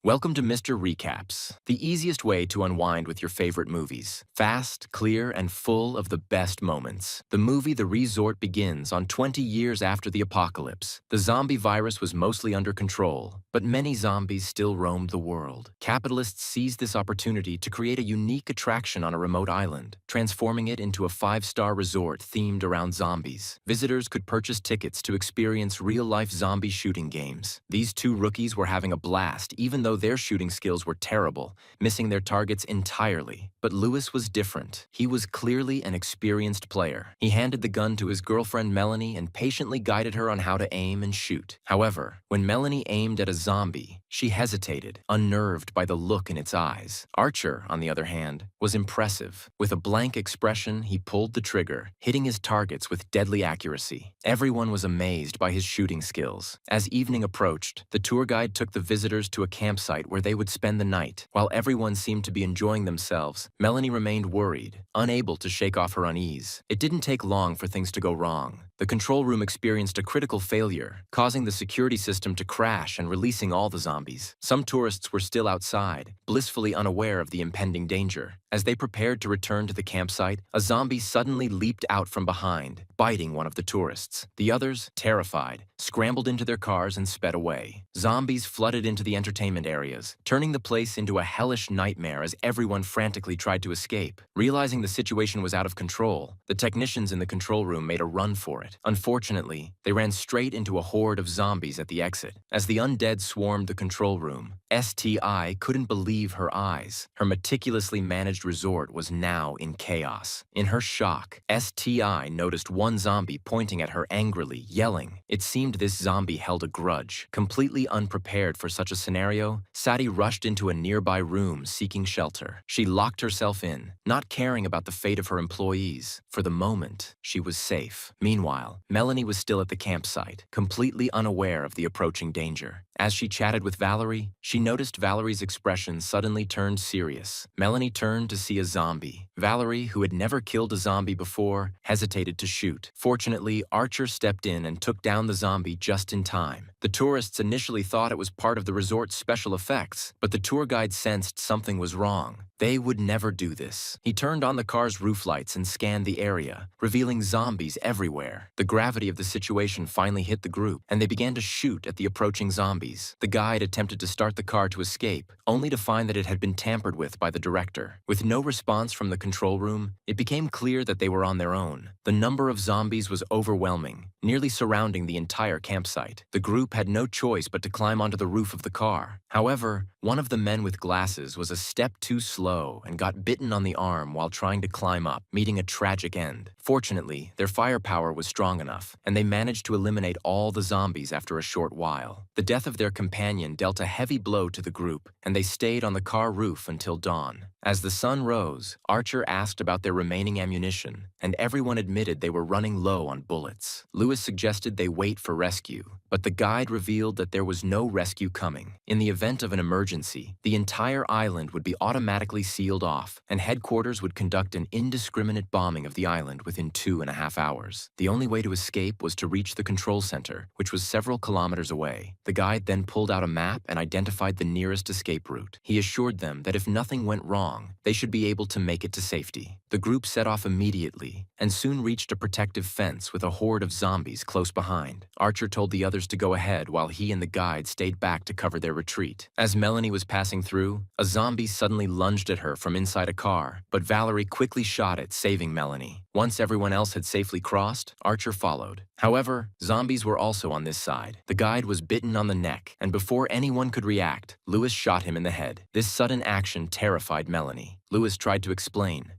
Welcome to Mr. Recaps, the easiest way to unwind with your favorite movies. Fast, clear, and full of the best moments. The movie The Resort begins on 20 years after the apocalypse. The zombie virus was mostly under control, but many zombies still roamed the world. Capitalists seized this opportunity to create a unique attraction on a remote island, transforming it into a 5-star resort themed around zombies. Visitors could purchase tickets to experience real-life zombie shooting games. These two rookies were having a blast, even though their shooting skills were terrible, missing their targets entirely. But Lewis was different. He was clearly an experienced player. He handed the gun to his girlfriend Melanie and patiently guided her on how to aim and shoot. However, when Melanie aimed at a zombie, she hesitated, unnerved by the look in its eyes. Archer, on the other hand, was impressive. With a blank expression, he pulled the trigger, hitting his targets with deadly accuracy. Everyone was amazed by his shooting skills. As evening approached, the tour guide took the visitors to a campsite where they would spend the night. While everyone seemed to be enjoying themselves, Melanie remained worried, unable to shake off her unease. It didn't take long for things to go wrong. The control room experienced a critical failure, causing the security system to crash and releasing all the zombies. Some tourists were still outside, blissfully unaware of the impending danger. As they prepared to return to the campsite, a zombie suddenly leaped out from behind, biting one of the tourists. The others, terrified, scrambled into their cars and sped away. Zombies flooded into the entertainment areas, turning the place into a hellish nightmare as everyone frantically tried to escape. Realizing the situation was out of control, the technicians in the control room made a run for it. Unfortunately, they ran straight into a horde of zombies at the exit. As the undead swarmed the control room, STI couldn't believe her eyes. Her meticulously managed resort was now in chaos. In her shock, STI noticed one zombie pointing at her angrily, yelling. It seemed this zombie held a grudge. Completely unprepared for such a scenario, Sadie rushed into a nearby room seeking shelter. She locked herself in, not caring about the fate of her employees. For the moment, she was safe. Meanwhile, Melanie was still at the campsite, completely unaware of the approaching danger. As she chatted with Valerie, she noticed Valerie's expression suddenly turned serious. Melanie turned to see a zombie. Valerie, who had never killed a zombie before, hesitated to shoot. Fortunately, Archer stepped in and took down the zombie just in time. The tourists initially thought it was part of the resort's special effects, but the tour guide sensed something was wrong. They would never do this. He turned on the car's roof lights and scanned the area, revealing zombies everywhere. The gravity of the situation finally hit the group, and they began to shoot at the approaching zombies. The guide attempted to start the car to escape, only to find that it had been tampered with by the director. With no response from the control room, it became clear that they were on their own. The number of zombies was overwhelming, nearly surrounding the entire campsite. The group had no choice but to climb onto the roof of the car. However, one of the men with glasses was a step too slow and got bitten on the arm while trying to climb up, meeting a tragic end. Fortunately, their firepower was strong enough, and they managed to eliminate all the zombies after a short while. The death of their companion dealt a heavy blow to the group, and they stayed on the car roof until dawn. As the sun rose, Archer asked about their remaining ammunition, and everyone admitted they were running low on bullets. Lewis suggested they wait for rescue, but the guide revealed that there was no rescue coming. In the event of an emergency, the entire island would be automatically sealed off, and headquarters would conduct an indiscriminate bombing of the island within 2.5 hours. The only way to escape was to reach the control center, which was several kilometers away. The guide then pulled out a map and identified the nearest escape route. He assured them that if nothing went wrong, they should be able to make it to safety. The group set off immediately and soon reached a protective fence with a horde of zombies close behind. Archer told the others to go ahead while he and the guide stayed back to cover their retreat. As Melanie was passing through, a zombie suddenly lunged at her from inside a car, but Valerie quickly shot it, saving Melanie. Once everyone else had safely crossed, Archer followed. However, zombies were also on this side. The guide was bitten on the neck, and before anyone could react, Lewis shot him in the head. This sudden action terrified Melanie. Lewis tried to explain,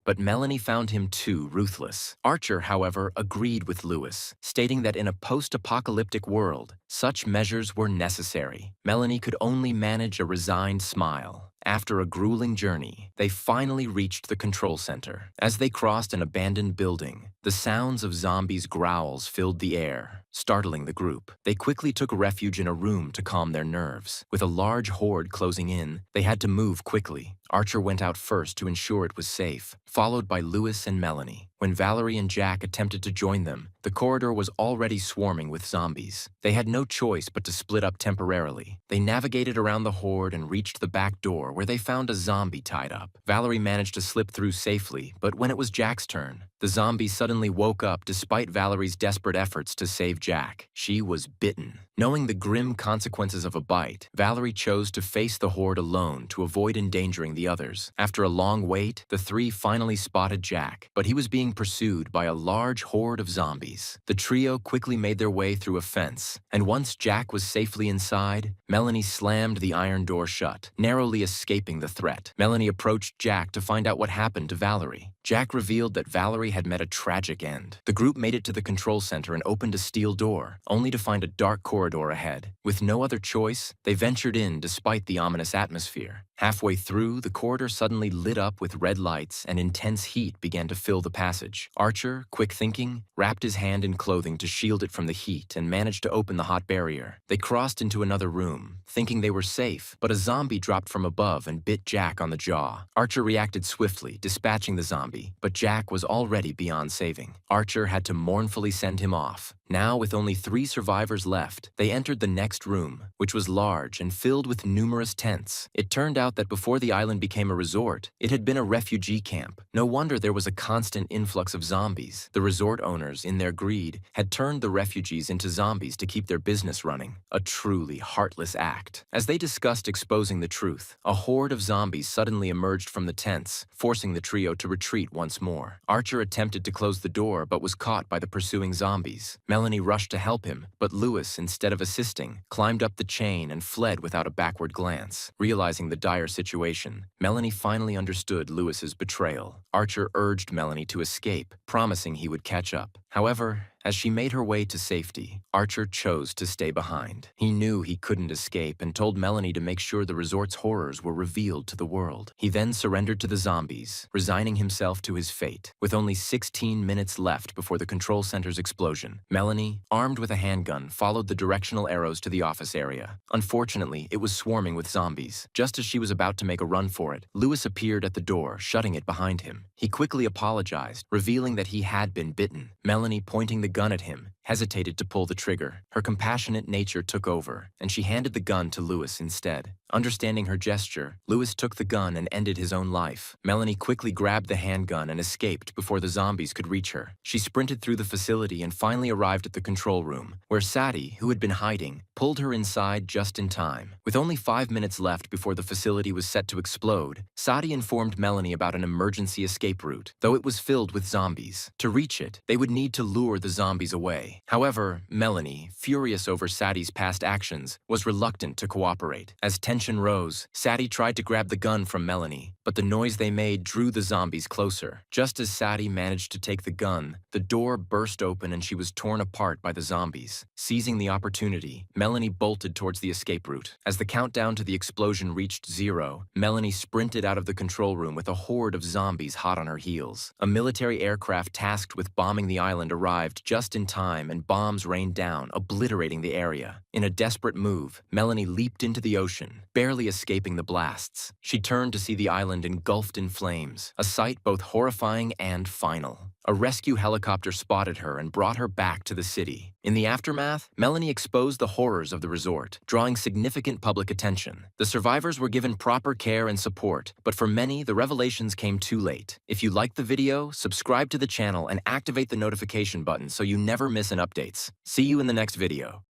but Melanie found him too ruthless. Archer, however, agreed with Lewis, stating that in a post-apocalyptic world, such measures were necessary. Melanie could only manage a resigned smile. After a grueling journey, they finally reached the control center. As they crossed an abandoned building, the sounds of zombies' growls filled the air. startling the group. They quickly took refuge in a room to calm their nerves. With a large horde closing in, they had to move quickly. Archer went out first to ensure it was safe, followed by Lewis and Melanie. When Valerie and Jack attempted to join them, the corridor was already swarming with zombies. They had no choice but to split up temporarily. They navigated around the horde and reached the back door where they found a zombie tied up. Valerie managed to slip through safely, but when it was Jack's turn, the zombie suddenly woke up despite Valerie's desperate efforts to save Jack. She was bitten. Knowing the grim consequences of a bite, Valerie chose to face the horde alone to avoid endangering the others. After a long wait, the three finally spotted Jack, but he was being pursued by a large horde of zombies. The trio quickly made their way through a fence, and once Jack was safely inside, Melanie slammed the iron door shut, narrowly escaping the threat. Melanie approached Jack to find out what happened to Valerie. Jack revealed that Valerie had met a tragic end. The group made it to the control center and opened a steel door, only to find a dark corridor ahead. With no other choice, they ventured in despite the ominous atmosphere. Halfway through, the corridor suddenly lit up with red lights and intense heat began to fill the passage. Archer, quick thinking, wrapped his hand in clothing to shield it from the heat and managed to open the hot barrier. They crossed into another room, thinking they were safe, but a zombie dropped from above and bit Jack on the jaw. Archer reacted swiftly, dispatching the zombie, but Jack was already beyond saving. Archer had to mournfully send him off. Now, with only 3 survivors left, they entered the next room, which was large and filled with numerous tents. It turned out that before the island became a resort, it had been a refugee camp. No wonder there was a constant influx of zombies. The resort owners, in their greed, had turned the refugees into zombies to keep their business running. A truly heartless act. As they discussed exposing the truth, a horde of zombies suddenly emerged from the tents, forcing the trio to retreat once more. Archer attempted to close the door but was caught by the pursuing zombies. Melanie rushed to help him, but Lewis, instead of assisting, climbed up the chain and fled without a backward glance. Realizing the dire situation, Melanie finally understood Lewis's betrayal. Archer urged Melanie to escape, promising he would catch up. However, as she made her way to safety, Archer chose to stay behind. He knew he couldn't escape and told Melanie to make sure the resort's horrors were revealed to the world. He then surrendered to the zombies, resigning himself to his fate. With only 16 minutes left before the control center's explosion, Melanie, armed with a handgun, followed the directional arrows to the office area. Unfortunately, it was swarming with zombies. Just as she was about to make a run for it, Lewis appeared at the door, shutting it behind him. He quickly apologized, revealing that he had been bitten. Melanie, pointing the gun at him, hesitated to pull the trigger. Her compassionate nature took over, and she handed the gun to Lewis instead. Understanding her gesture, Lewis took the gun and ended his own life. Melanie quickly grabbed the handgun and escaped before the zombies could reach her. She sprinted through the facility and finally arrived at the control room, where Sadie, who had been hiding, pulled her inside just in time. With only 5 minutes left before the facility was set to explode, Sadie informed Melanie about an emergency escape route, though it was filled with zombies. To reach it, they would need to lure the zombies away. However, Melanie, furious over Sadie's past actions, was reluctant to cooperate. As tension rose, Sadie tried to grab the gun from Melanie, but the noise they made drew the zombies closer. Just as Sadie managed to take the gun, the door burst open and she was torn apart by the zombies. Seizing the opportunity, Melanie bolted towards the escape route. As the countdown to the explosion reached 0, Melanie sprinted out of the control room with a horde of zombies hot on her heels. A military aircraft tasked with bombing the island arrived just in time and bombs rained down, obliterating the area. In a desperate move, Melanie leaped into the ocean, barely escaping the blasts. She turned to see the island engulfed in flames, a sight both horrifying and final. A rescue helicopter spotted her and brought her back to the city. In the aftermath, Melanie exposed the horrors of the resort, drawing significant public attention. The survivors were given proper care and support, but for many, the revelations came too late. If you liked the video, subscribe to the channel and activate the notification button so you never miss an updates. See you in the next video.